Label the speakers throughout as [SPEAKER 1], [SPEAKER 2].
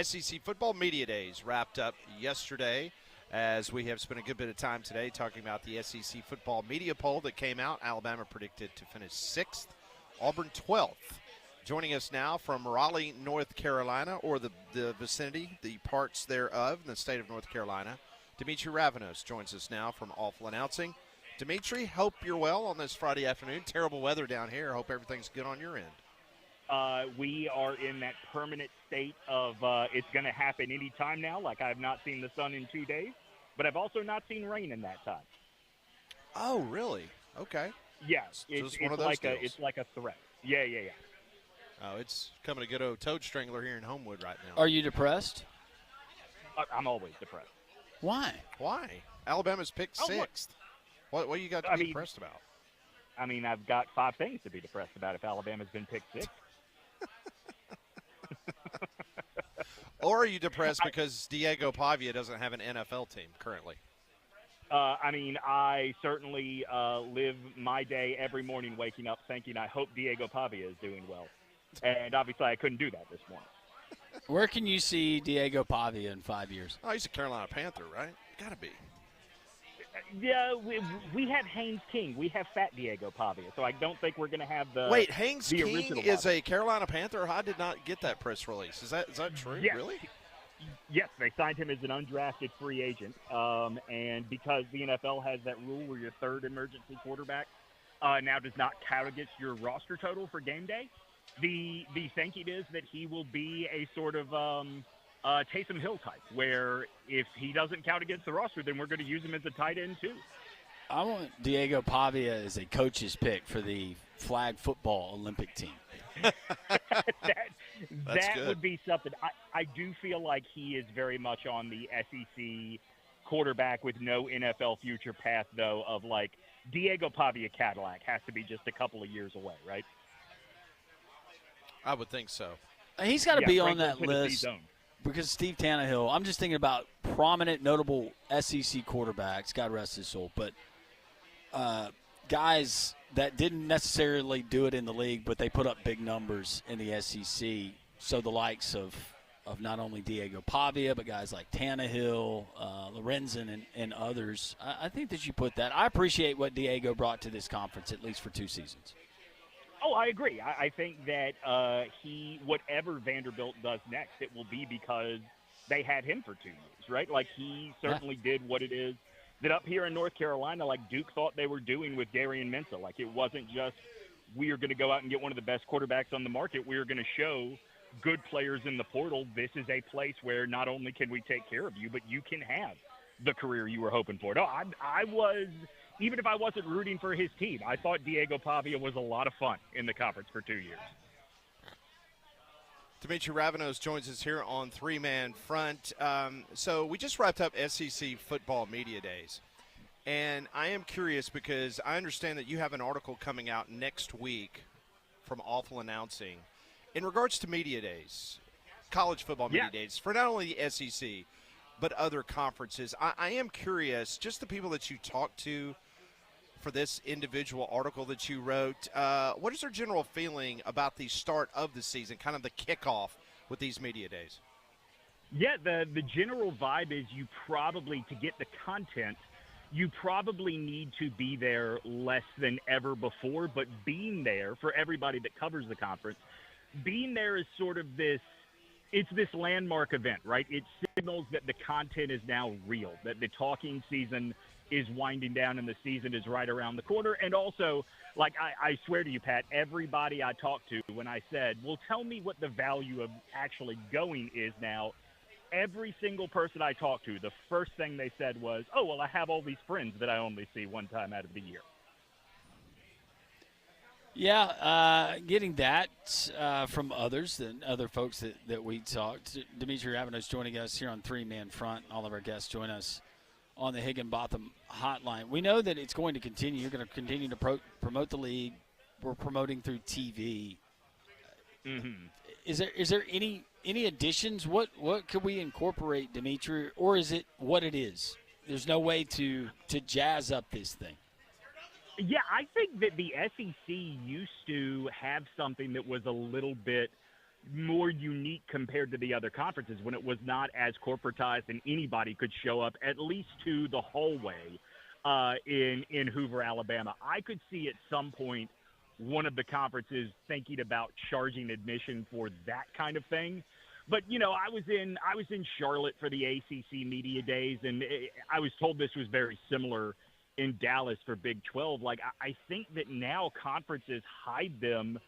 [SPEAKER 1] SEC Football Media Days wrapped up yesterday as we have spent a good bit of time today talking about the SEC Football Media Poll that came out. Alabama predicted to finish 6th, Auburn 12th. Joining us now from Raleigh, North Carolina, or the vicinity, the parts thereof in the state of North Carolina, Demetri Ravanos joins us now from Awful Announcing. Demetri, hope you're well on this Friday afternoon. Terrible weather down here. Hope everything's good on your end.
[SPEAKER 2] We are in that permanent state of it's going to happen any time now. Like, I have not seen the sun in 2 days, but I've also not seen rain in that time.
[SPEAKER 1] Oh, really? Okay.
[SPEAKER 2] Yes, it's like a threat. Yeah.
[SPEAKER 1] Oh, it's coming a good old toad strangler here in Homewood right now.
[SPEAKER 3] Are you depressed?
[SPEAKER 2] I'm always depressed.
[SPEAKER 3] Why?
[SPEAKER 1] Alabama's picked 6th. What you got to be depressed about?
[SPEAKER 2] I mean, I've got 5 things to be depressed about if Alabama's been picked 6th.
[SPEAKER 1] Or are you depressed because Diego Pavia doesn't have an NFL team currently?
[SPEAKER 2] I certainly live my day every morning waking up thinking I hope Diego Pavia is doing well. And obviously I couldn't do that this morning.
[SPEAKER 3] Where can you see Diego Pavia in 5 years?
[SPEAKER 1] Oh, he's a Carolina Panther, right? Got to be.
[SPEAKER 2] Yeah, we have Haynes King. We have fat Diego Pavia, so I don't think we're going to have the
[SPEAKER 1] Wait, Haynes
[SPEAKER 2] the
[SPEAKER 1] King is a Carolina Panther? I did not get that press release. Is that true?
[SPEAKER 2] Yes.
[SPEAKER 1] Really?
[SPEAKER 2] Yes, they signed him as an undrafted free agent, and because the NFL has that rule where your third emergency quarterback now does not count against your roster total for game day, the thinking is that he will be a sort of Taysom Hill type, where if he doesn't count against the roster, then we're going to use him as a tight end too.
[SPEAKER 3] I want Diego Pavia as a coach's pick for the flag football Olympic team.
[SPEAKER 2] that would be something. I do feel like he is very much on the SEC quarterback with no NFL future path, though, of like Diego Pavia Cadillac has to be just a couple of years away, right?
[SPEAKER 1] I would think so.
[SPEAKER 3] He's got to be on that list because Steve Tannehill, I'm just thinking about prominent, notable SEC quarterbacks, God rest his soul, but guys that didn't necessarily do it in the league, but they put up big numbers in the SEC. So the likes of not only Diego Pavia, but guys like Tannehill, Lorenzen, and others. I think that you put that. I appreciate what Diego brought to this conference, at least for 2 seasons.
[SPEAKER 2] Oh, I agree. I think that whatever Vanderbilt does next, it will be because they had him for 2 years, right? Like, he certainly did what it is that up here in North Carolina, like Duke thought they were doing with Darian Mensah. Like, it wasn't just we are going to go out and get one of the best quarterbacks on the market. We are going to show good players in the portal. This is a place where not only can we take care of you, but you can have the career you were hoping for. No, I was, even if I wasn't rooting for his team, I thought Diego Pavia was a lot of fun in the conference for 2 years.
[SPEAKER 1] Demetri Ravanos joins us here on Three Man Front. So we just wrapped up SEC Football Media Days. And I am curious because I understand that you have an article coming out next week from Awful Announcing in regards to Media Days, college football media days, for not only the SEC but other conferences. I am curious, just the people that you talked to for this individual article that you wrote, what is their general feeling about the start of the season, kind of the kickoff with these media days?
[SPEAKER 2] Yeah, the general vibe is you probably, to get the content, you probably need to be there less than ever before, but being there, for everybody that covers the conference, being there is sort of this landmark event, right? It signals that the content is now real, that the talking season is winding down and the season is right around the corner. And also, like, I swear to you, Pat, everybody I talked to when I said, well, tell me what the value of actually going is now, every single person I talked to, the first thing they said was, oh, well, I have all these friends that I only see one time out of the year.
[SPEAKER 3] Yeah, getting that from others, and other folks that we talked. Demetri Ravanos joining us here on Three Man Front. All of our guests join us on the Higginbotham hotline. We know that it's going to continue. You're going to continue to promote the league. We're promoting through TV.
[SPEAKER 2] Mm-hmm.
[SPEAKER 3] Is there any additions? What could we incorporate, Demetri, or is it what it is? There's no way to jazz up this thing.
[SPEAKER 2] Yeah, I think that the SEC used to have something that was a little bit more unique compared to the other conferences when it was not as corporatized and anybody could show up at least to the hallway in Hoover, Alabama. I could see at some point one of the conferences thinking about charging admission for that kind of thing. But, you know, I was in Charlotte for the ACC Media Days, and I was told this was very similar in Dallas for Big 12. Like, I think that now conferences hide the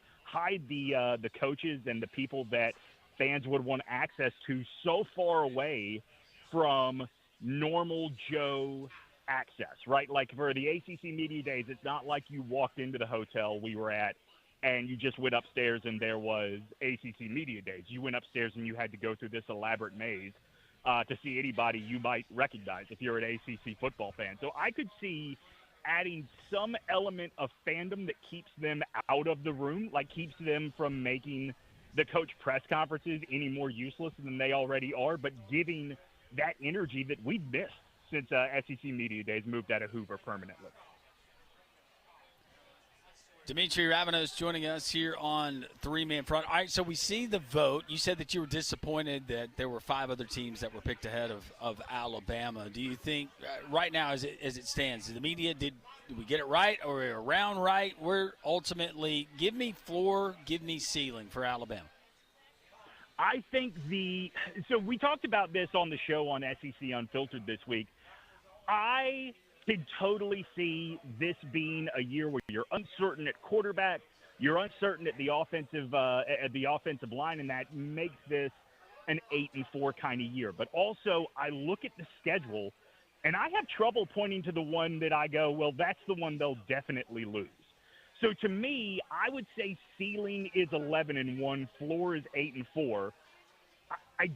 [SPEAKER 2] coaches and the people that fans would want access to so far away from normal Joe access, right? Like for the ACC Media Days, it's not like you walked into the hotel we were at and you just went upstairs and there was ACC Media Days. You went upstairs and you had to go through this elaborate maze to see anybody you might recognize if you're an ACC football fan. So I could see adding some element of fandom that keeps them out of the room, like keeps them from making the coach press conferences any more useless than they already are, but giving that energy that we've missed since SEC Media Days moved out of Hoover permanently.
[SPEAKER 3] Demetri Ravanos joining us here on Three Man Front. All right, so we see the vote. You said that you were disappointed that there were 5 other teams that were picked ahead of Alabama. Do you think right now, as it stands, the media did we get it right or around right? We're ultimately give me floor, give me ceiling for Alabama.
[SPEAKER 2] I think so we talked about this on the show on SEC Unfiltered this week. I could totally see this being a year where you're uncertain at quarterback, you're uncertain at the offensive line, and that makes this an 8-4 kind of year. But also, I look at the schedule, and I have trouble pointing to the one that I go, well, that's the one they'll definitely lose. So to me, I would say ceiling is 11-1, floor is 8-4. I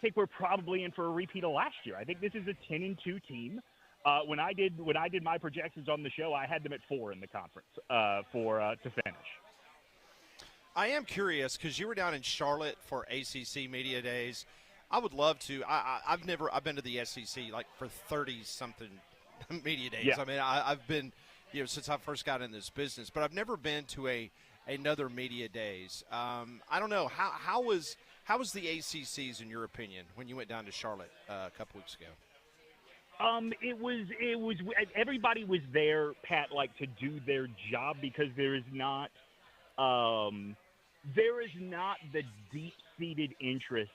[SPEAKER 2] think we're probably in for a repeat of last year. I think this is a 10-2 team. When I did my projections on the show, I had them at 4 in the conference to finish.
[SPEAKER 1] I am curious because you were down in Charlotte for ACC Media Days. I would love to. I've been to the SEC like for 30-something media days.
[SPEAKER 2] Yeah.
[SPEAKER 1] I mean, I've been, since I first got in this business, but I've never been to another media days. I don't know how was the ACCs in your opinion when you went down to Charlotte a couple weeks ago?
[SPEAKER 2] It was everybody was there, Pat, like to do their job because there is not the deep-seated interest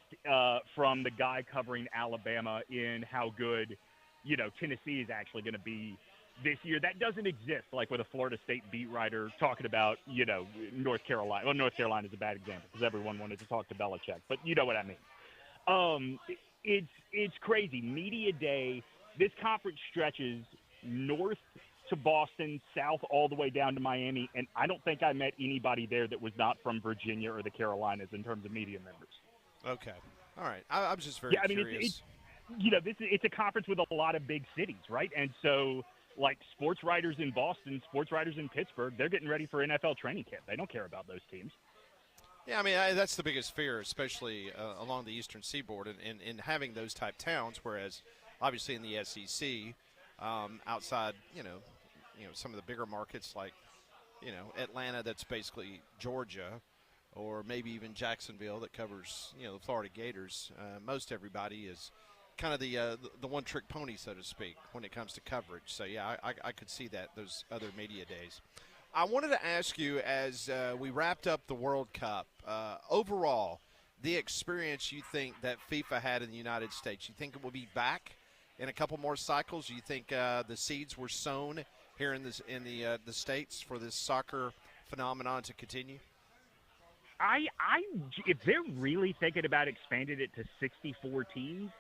[SPEAKER 2] from the guy covering Alabama in how good, Tennessee is actually going to be this year. That doesn't exist, like with a Florida State beat writer talking about, North Carolina. Well, North Carolina is a bad example because everyone wanted to talk to Belichick, but you know what I mean. It's crazy. Media Day. This conference stretches north to Boston, south all the way down to Miami, and I don't think I met anybody there that was not from Virginia or the Carolinas in terms of media members.
[SPEAKER 1] Okay. All right. I was just very curious.
[SPEAKER 2] It's a conference with a lot of big cities, right? And so, like, sports writers in Boston, sports writers in Pittsburgh, they're getting ready for NFL training camp. They don't care about those teams.
[SPEAKER 1] Yeah, I mean, that's the biggest fear, especially along the Eastern Seaboard and having those type towns, whereas – obviously, in the SEC, outside, some of the bigger markets like, Atlanta, that's basically Georgia, or maybe even Jacksonville that covers, the Florida Gators. Most everybody is kind of the one-trick pony, so to speak, when it comes to coverage. So, yeah, I could see that, those other media days. I wanted to ask you, as we wrapped up the World Cup, overall, the experience you think that FIFA had in the United States, you think it will be back in a couple more cycles? Do you think the seeds were sown here in the States for this soccer phenomenon to continue?
[SPEAKER 2] If they're really thinking about expanding it to 64 teams,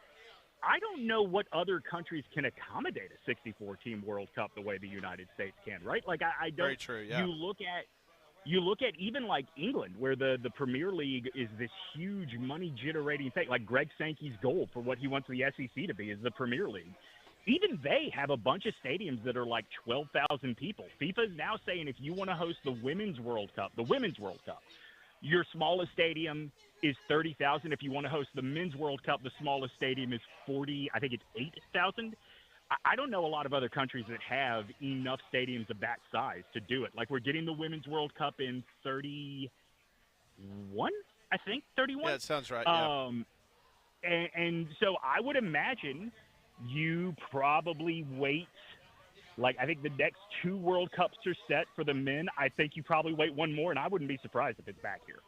[SPEAKER 2] I don't know what other countries can accommodate a 64-team World Cup the way the United States can, right? Like, I don't.
[SPEAKER 1] Very true, yeah.
[SPEAKER 2] You look at even like England, where the Premier League is this huge money-generating thing. Like Greg Sankey's goal for what he wants the SEC to be is the Premier League. Even they have a bunch of stadiums that are like 12,000 people. FIFA is now saying if you want to host the Women's World Cup, your smallest stadium is 30,000. If you want to host the Men's World Cup, the smallest stadium is 40. I think it's 8,000. I don't know a lot of other countries that have enough stadiums of that size to do it. Like, we're getting the Women's World Cup in 31 I think 31.
[SPEAKER 1] Yeah, it sounds right. Yeah.
[SPEAKER 2] And so I would imagine you probably wait. Like, I think the next 2 World Cups are set for the men. I think you probably wait one more, and I wouldn't be surprised if it's back here.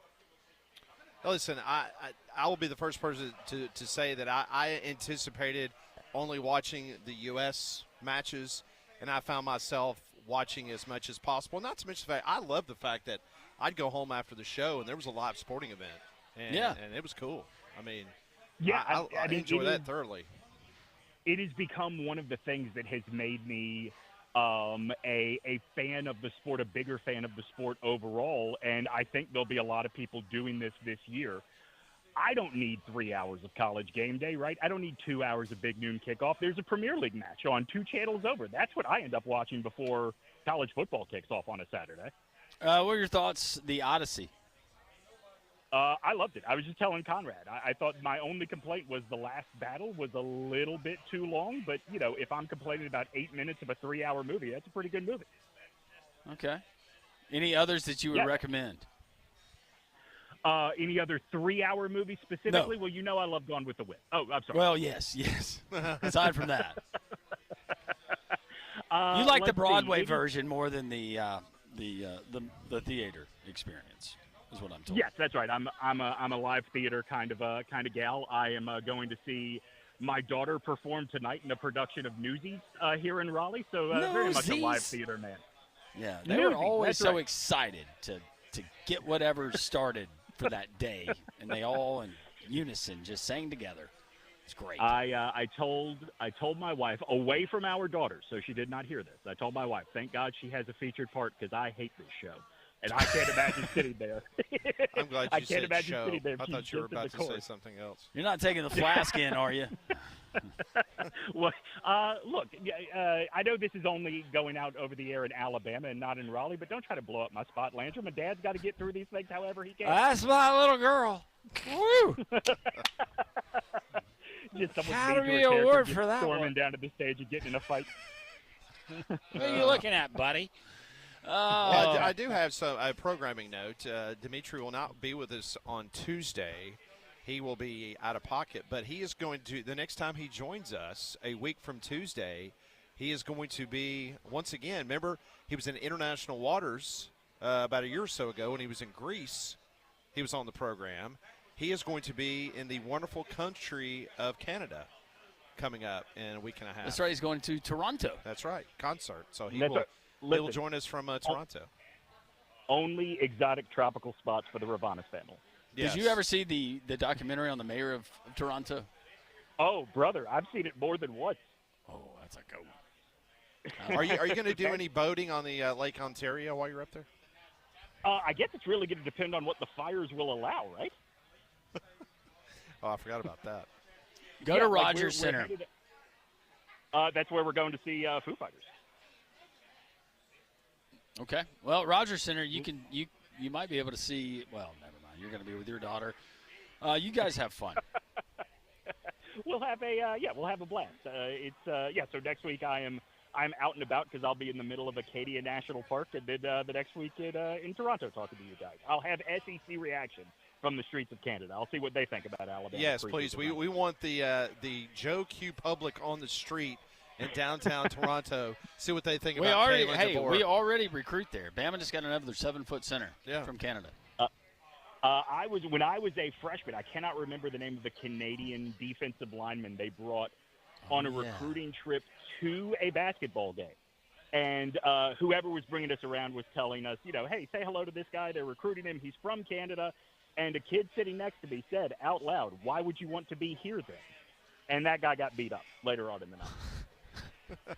[SPEAKER 1] Listen, I will be the first person to say that I anticipated only watching the U.S. matches, and I found myself watching as much as possible. Not to mention the fact, I love the fact that I'd go home after the show, and there was a live sporting event. And, and it was cool. I mean,
[SPEAKER 2] yeah,
[SPEAKER 1] I enjoy that thoroughly.
[SPEAKER 2] It has become one of the things that has made me a fan of the sport, a bigger fan of the sport overall, and I think there'll be a lot of people doing this year. I don't need 3 hours of college game day, right? I don't need 2 hours of big noon kickoff. There's a Premier League match on 2 channels over. That's what I end up watching before college football kicks off on a Saturday.
[SPEAKER 3] What are your thoughts, the Odyssey?
[SPEAKER 2] I loved it. I was just telling Conrad. I thought my only complaint was the last battle was a little bit too long. But, you know, if I'm complaining about 8 minutes of a 3-hour movie, that's a pretty good movie.
[SPEAKER 3] Okay. Any others that you would recommend?
[SPEAKER 2] Any other 3-hour movie specifically?
[SPEAKER 3] No.
[SPEAKER 2] Well, you know I love Gone with the Wind. Oh, I'm sorry.
[SPEAKER 3] Well, yes. Aside from that. You like the Broadway version more than the theater experience. Is what I'm told.
[SPEAKER 2] Yes, that's right. I'm a live theater kind of gal. I am going to see my daughter perform tonight in a production of Newsies here in Raleigh. So very much a live theater man.
[SPEAKER 3] Yeah, they were always so excited to get whatever started for that day, and they all in unison just sang together. It's great.
[SPEAKER 2] I told my wife, away from our daughter, so she did not hear this. I told my wife, thank God she has a featured part because I hate this show. And I can't imagine sitting there.
[SPEAKER 1] I'm glad you said show.
[SPEAKER 2] Sitting there.
[SPEAKER 1] I thought you were about to say something else.
[SPEAKER 3] You're not taking the flask in, are you?
[SPEAKER 2] Well, look, I know this is only going out over the air in Alabama and not in Raleigh, but don't try to blow up my spot, Landry. My dad's got to get through these things however he can.
[SPEAKER 3] That's my little girl. Woo!
[SPEAKER 2] Just
[SPEAKER 3] Academy Award for that
[SPEAKER 2] storming
[SPEAKER 3] one.
[SPEAKER 2] down to the stage and getting in a fight.
[SPEAKER 3] What are you looking at, buddy?
[SPEAKER 1] Well, I do have a programming note. Demetri will not be with us on Tuesday. He will be out of pocket, but he is going to, the next time he joins us, a week from Tuesday, he is going to be, once again, remember, he was in international waters about a year or so ago when he was in Greece. He was on the program. He is going to be in the wonderful country of Canada coming up in a week and a half.
[SPEAKER 3] That's right. He's going to Toronto.
[SPEAKER 1] That's right. Concert. So he will join us from Toronto.
[SPEAKER 2] Only exotic tropical spots for the Ravanos family.
[SPEAKER 1] Yes.
[SPEAKER 3] Did you ever see the documentary on the mayor of Toronto?
[SPEAKER 2] Oh, brother, I've seen it more than once.
[SPEAKER 3] Oh, that's a go.
[SPEAKER 1] Are you going to do any boating on the Lake Ontario while you're up there?
[SPEAKER 2] I guess it's really going to depend on what the fires will allow, right?
[SPEAKER 1] Oh, I forgot about that.
[SPEAKER 3] Go to Rogers Center.
[SPEAKER 2] That's where we're going to see Foo Fighters.
[SPEAKER 3] Okay. Well, Rogers Center, you might be able to see. Well, never mind. You're going to be with your daughter. You guys have fun.
[SPEAKER 2] We'll have a blast. So next week I'm out and about because I'll be in the middle of Acadia National Park, and then the next week in Toronto talking to you guys. I'll have SEC reaction from the streets of Canada. I'll see what they think about Alabama.
[SPEAKER 1] Yes, please. We want the Joe Q public on the street in downtown Toronto. See what they think about Kalen DeBoer.
[SPEAKER 3] We already recruit there. Bama just got another 7-foot center from Canada.
[SPEAKER 2] When I was a freshman, I cannot remember the name of the Canadian defensive lineman they brought on a recruiting trip to a basketball game. And whoever was bringing us around was telling us, hey, say hello to this guy. They're recruiting him. He's from Canada. And a kid sitting next to me said out loud, why would you want to be here then? And that guy got beat up later on in the night.
[SPEAKER 3] Why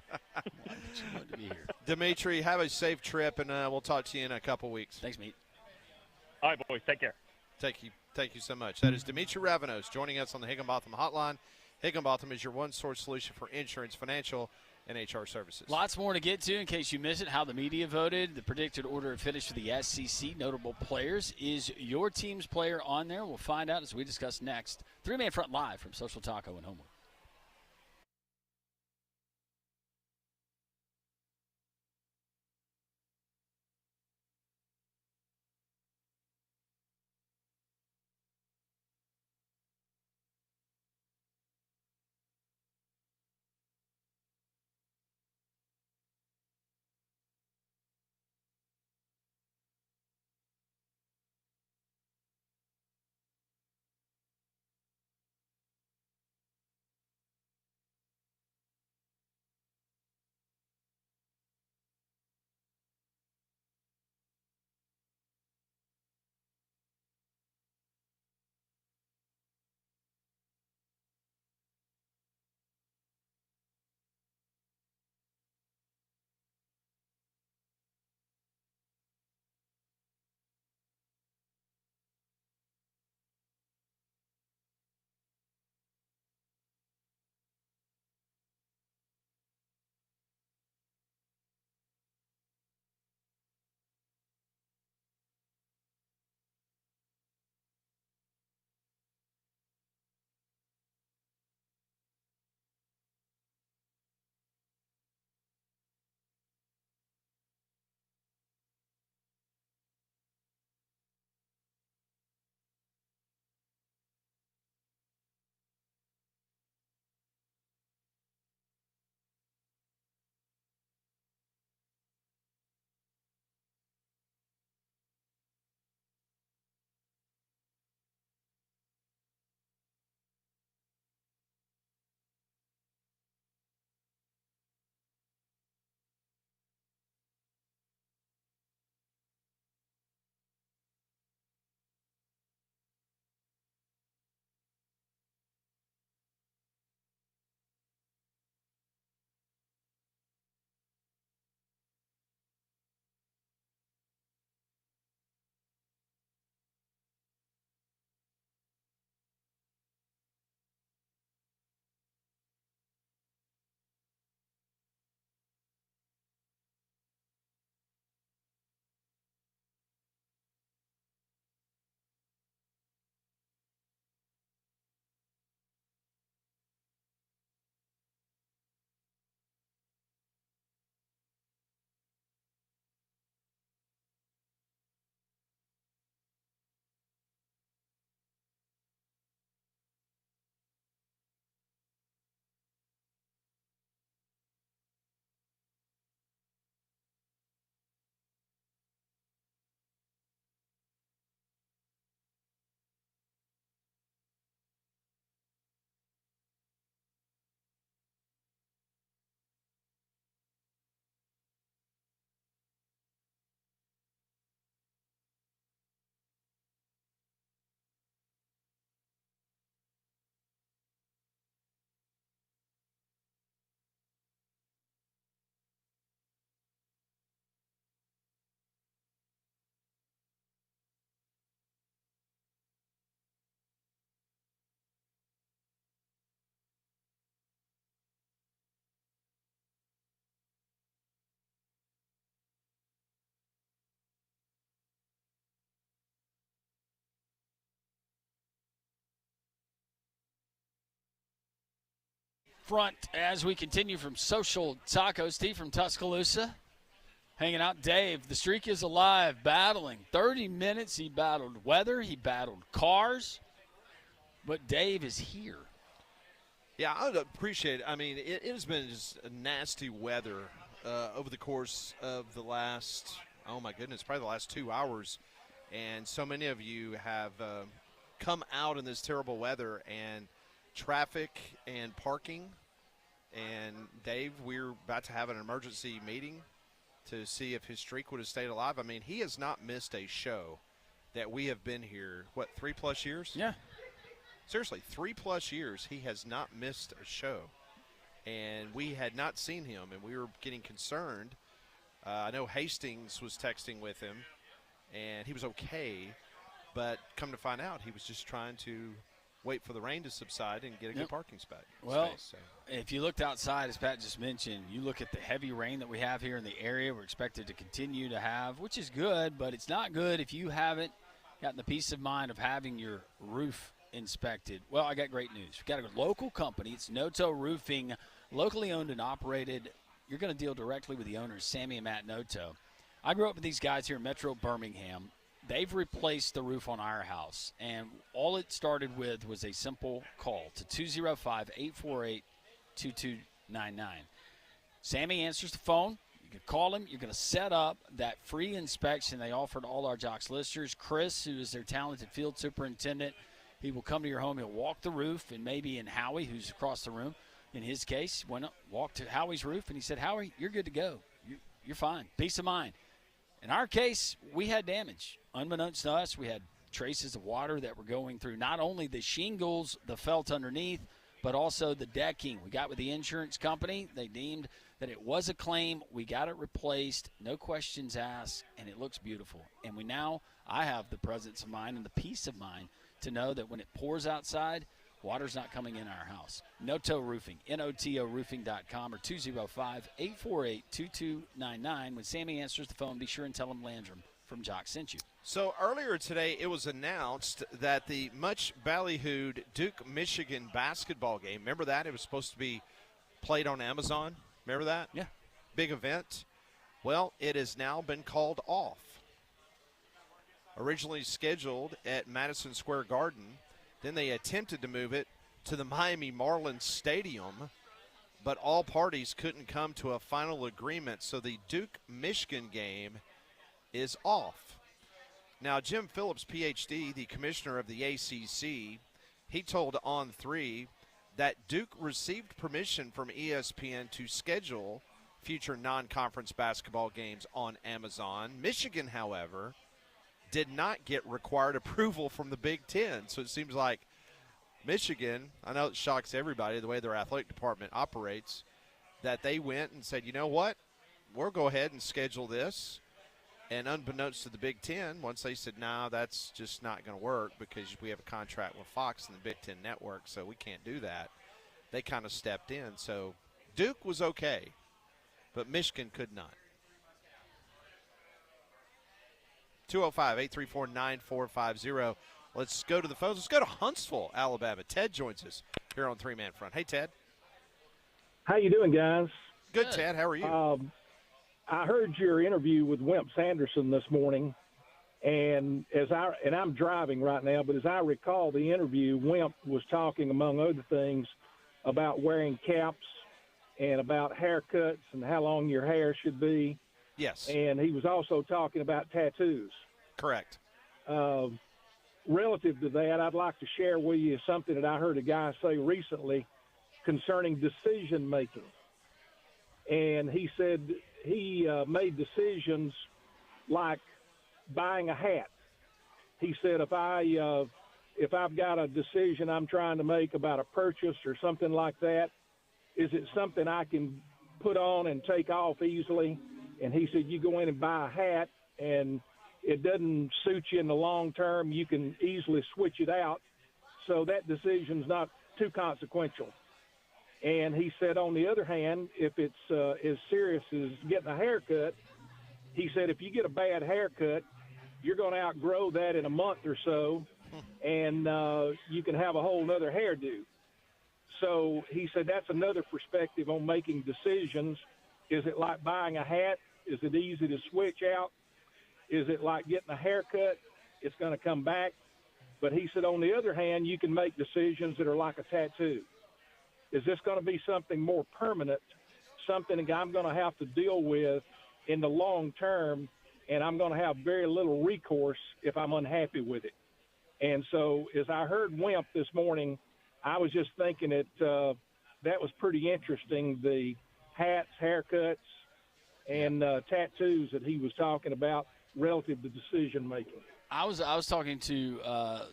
[SPEAKER 3] would you want to be here?
[SPEAKER 1] Demetri, have a safe trip, and we'll talk to you in a couple weeks.
[SPEAKER 3] Thanks, mate.
[SPEAKER 2] All right, boys. Take care.
[SPEAKER 1] Thank you so much. That is Demetri Ravanos joining us on the Higginbotham Hotline. Higginbotham is your one-source solution for insurance, financial, and HR services.
[SPEAKER 3] Lots more to get to in case you missed it. How the media voted, the predicted order of finish for the SEC, notable players. Is your team's player on there? We'll find out as we discuss next. Three-Man Front live from Social Taco in Homewood. front as we continue from Social Tacos. Steve from Tuscaloosa hanging out. Dave, the streak is alive, battling. 30 minutes he battled weather, he battled cars, but Dave is here.
[SPEAKER 1] Yeah, I would appreciate it. I mean, it has been just nasty weather over the course of the last, oh my goodness, probably the last 2 hours. And so many of you have come out in this terrible weather, and traffic and parking. And Dave, we're about to have an emergency meeting to see if his streak would have stayed alive. I mean, he has not missed a show that we have been here, 3+ years?
[SPEAKER 3] Yeah.
[SPEAKER 1] Seriously, 3+ years, he has not missed a show. And we had not seen him, and we were getting concerned. I know Hastings was texting with him, and he was okay. But come to find out, he was just trying to wait for the rain to subside and get a good parking spot.
[SPEAKER 3] Well,
[SPEAKER 1] space, so.
[SPEAKER 3] If you looked outside, as Pat just mentioned, you look at the heavy rain that we have here in the area we're expected to continue to have, which is good, but it's not good if you haven't gotten the peace of mind of having your roof inspected. Well, I got great news. We've got a local company. It's Noto Roofing, locally owned and operated. You're going to deal directly with the owners, Sammy and Matt Noto. I grew up with these guys here in Metro Birmingham. They've replaced the roof on our house, and all it started with was a simple call to 205-848-2299. Sammy answers the phone. You can call him. You're going to set up that free inspection they offer to all our Jocks listeners. Chris, who is their talented field superintendent, he will come to your home. He'll walk the roof, and maybe in Howie, who's across the room, in his case, went up, walked to Howie's roof, and he said, Howie, you're good to go. You're fine. Peace of mind. In our case, we had damage. Unbeknownst to us, we had traces of water that were going through not only the shingles, the felt underneath, but also the decking. We got with the insurance company. They deemed that it was a claim. We got it replaced, no questions asked, and it looks beautiful. And I have the presence of mind and the peace of mind to know that when it pours outside, water's not coming in our house. Noto Roofing, NOTOroofing.com, or 205-848-2299. When Sammy answers the phone, be sure and tell him Landrum from Jock sent you.
[SPEAKER 1] So earlier today, it was announced that the much ballyhooed Duke-Michigan basketball game, remember that? It was supposed to be played on Amazon. Remember that?
[SPEAKER 3] Yeah.
[SPEAKER 1] Big event. Well, it has now been called off. Originally scheduled at Madison Square Garden, then they attempted to move it to the Miami Marlins Stadium, but all parties couldn't come to a final agreement, so the Duke-Michigan game is off. Now, Jim Phillips, Ph.D., the commissioner of the ACC, he told On3 that Duke received permission from ESPN to schedule future non-conference basketball games on Amazon. Michigan, however, did not get required approval from the Big Ten. So it seems like Michigan, I know it shocks everybody the way their athletic department operates, that they went and said, you know what, we'll go ahead and schedule this. And unbeknownst to the Big Ten, once they said, no, that's just not going to work because we have a contract with Fox and the Big Ten Network, so we can't do that, they kind of stepped in. So Duke was okay, but Michigan could not. 205-834-9450. Let's go to the phones. Let's go to Huntsville, Alabama. Ted joins us here on Three Man Front. Hey, Ted.
[SPEAKER 4] How you doing, guys?
[SPEAKER 1] Good, Ted. How are you?
[SPEAKER 4] I heard your interview with Wimp Sanderson this morning, and I'm driving right now, but as I recall the interview, Wimp was talking, among other things, about wearing caps and about haircuts and how long your hair should be.
[SPEAKER 1] Yes.
[SPEAKER 4] And he was also talking about tattoos.
[SPEAKER 1] Correct.
[SPEAKER 4] Relative to that, I'd like to share with you something that I heard a guy say recently concerning decision-making. And he said he made decisions like buying a hat. He said, if I've got a decision I'm trying to make about a purchase or something like that, is it something I can put on and take off easily? And he said, you go in and buy a hat, and it doesn't suit you in the long term. You can easily switch it out. So that decision's not too consequential. And he said, on the other hand, if it's as serious as getting a haircut, he said, if you get a bad haircut, you're going to outgrow that in a month or so, and you can have a whole nother hairdo. So he said that's another perspective on making decisions. Is it like buying a hat? Is it easy to switch out? Is it like getting a haircut? It's going to come back. But he said, on the other hand, you can make decisions that are like a tattoo. Is this going to be something more permanent, something I'm going to have to deal with in the long term, and I'm going to have very little recourse if I'm unhappy with it? And so as I heard Wimp this morning, I was just thinking that was pretty interesting, the hats, haircuts, and tattoos that he was talking about relative to decision making.
[SPEAKER 3] I was talking to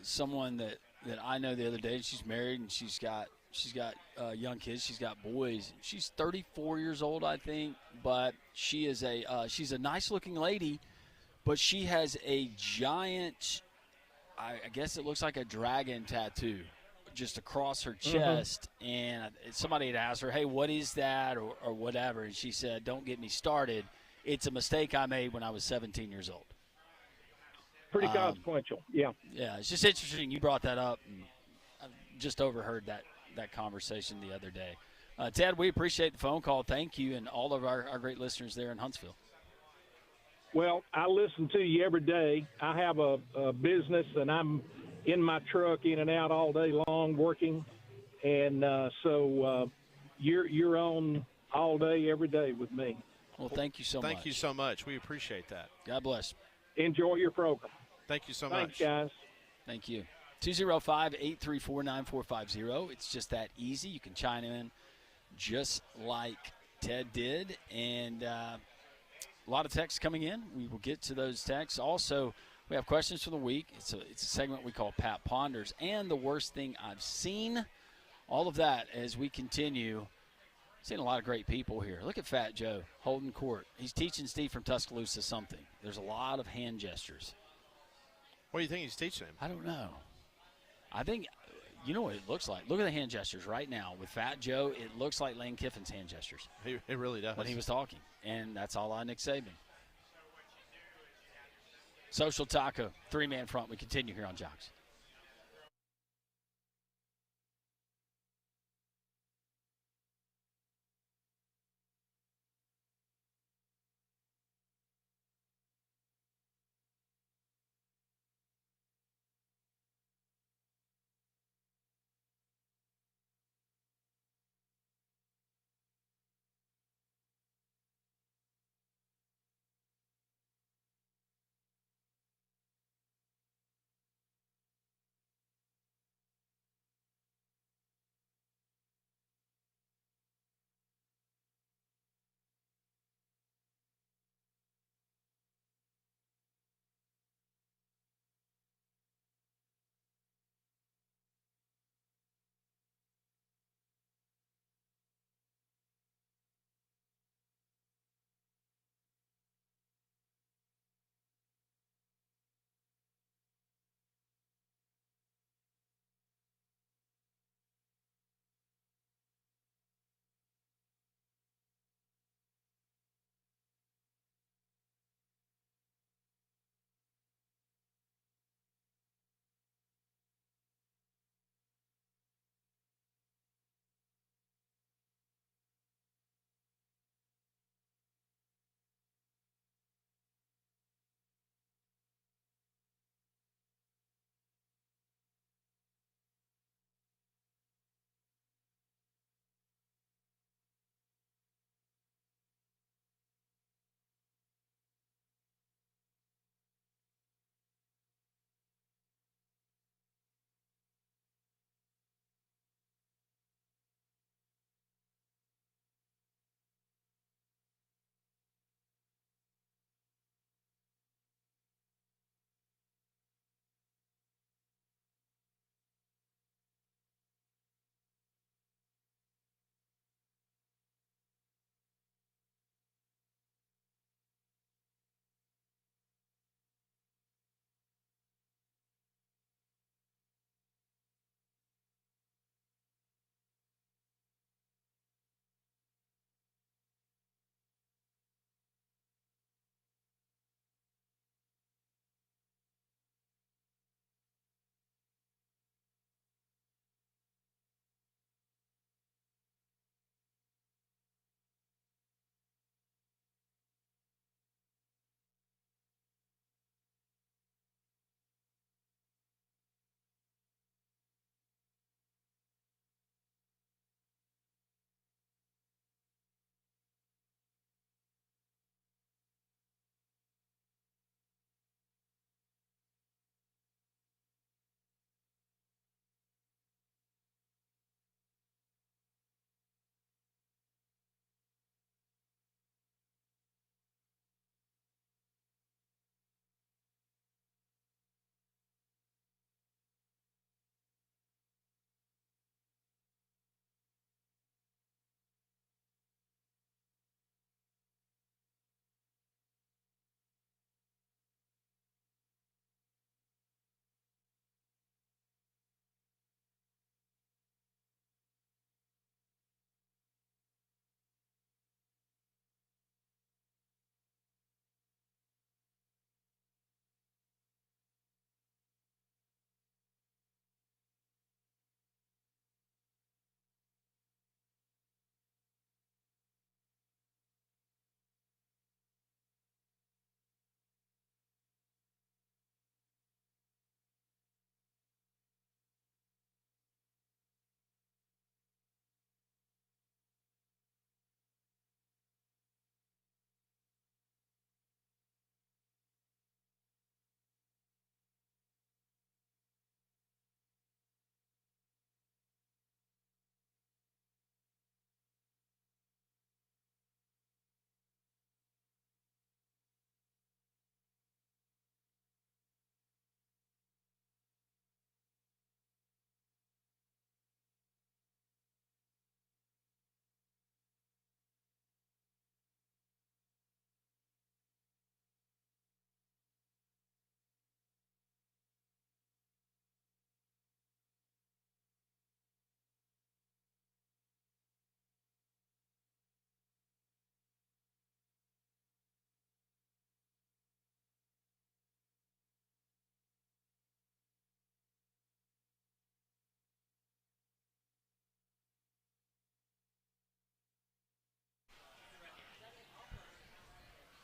[SPEAKER 3] someone that I know the other day. She's married and she's got young kids. She's got boys. She's 34 years old, I think, but she is she's a nice looking lady, but she has a giant, I guess it looks like a dragon tattoo just across her chest. And somebody had asked her, hey, what is that, or whatever, and she said, don't get me started. It's a mistake I made when I was 17 years old.
[SPEAKER 4] Pretty consequential, yeah.
[SPEAKER 3] Yeah, it's just interesting you brought that up. And I just overheard that conversation the other day. Ted, we appreciate the phone call. Thank you, and all of our great listeners there in Huntsville.
[SPEAKER 4] Well, I listen to you every day. I have a business, and I'm in my truck in and out all day long working. And so you're on all day, every day with me.
[SPEAKER 3] Well, thank you so much.
[SPEAKER 1] Thank you so much. We appreciate that.
[SPEAKER 3] God bless.
[SPEAKER 4] Enjoy your program.
[SPEAKER 1] Thank you so
[SPEAKER 4] Thanks,
[SPEAKER 1] much.
[SPEAKER 4] guys.
[SPEAKER 3] Thank you. 205-834-9450. It's just that easy. You can chime in just like Ted did. And a lot of texts coming in. We will get to those texts. Also, we have questions for the week. It's a segment we call Pat Ponders. And the worst thing I've seen. All of that as we continue. Seen a lot of great people here. Look at Fat Joe holding court. He's teaching Steve from Tuscaloosa something. There's a lot of hand gestures.
[SPEAKER 1] What do you think he's teaching him?
[SPEAKER 3] I don't know. I think, you know what it looks like. Look at the hand gestures right now. With Fat Joe, it looks like Lane Kiffin's hand gestures.
[SPEAKER 1] It really does.
[SPEAKER 3] When he was talking. And that's all on Nick Saban. Social Taco, three-man front. We continue here on Jocks.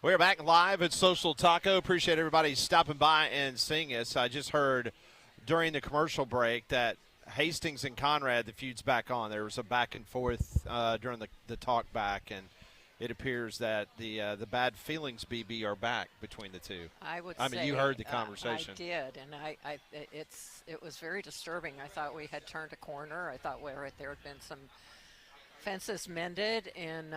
[SPEAKER 1] We're back live at Social Taco. Appreciate everybody stopping by and seeing us. I just heard during the commercial break that Hastings and Conrad, the feud's back on. There was a back and forth during the talk back, and it appears that the bad feelings, BeBe, are back between the two.
[SPEAKER 5] I mean,
[SPEAKER 1] you heard the conversation.
[SPEAKER 5] I did, and it was very disturbing. I thought we had turned a corner. I thought there had been some fences mended, and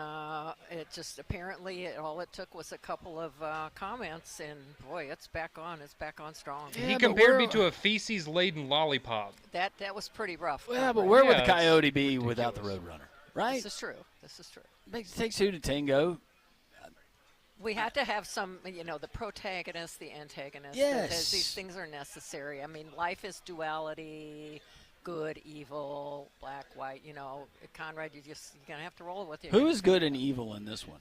[SPEAKER 5] it just apparently all it took was a couple of comments, and boy, it's back on. It's back on strong.
[SPEAKER 6] He compared me to a feces-laden lollipop.
[SPEAKER 5] That was pretty rough.
[SPEAKER 3] Yeah, but where would the Coyote be without the Roadrunner, right?
[SPEAKER 5] This is true.
[SPEAKER 3] It takes two to tango.
[SPEAKER 5] We had to have some, the protagonist, the antagonist.
[SPEAKER 3] Yes.
[SPEAKER 5] These things are necessary. I mean, life is duality. Good, evil, black, white. Conrad, you're gonna have to roll with it.
[SPEAKER 3] Who is good and evil in this one?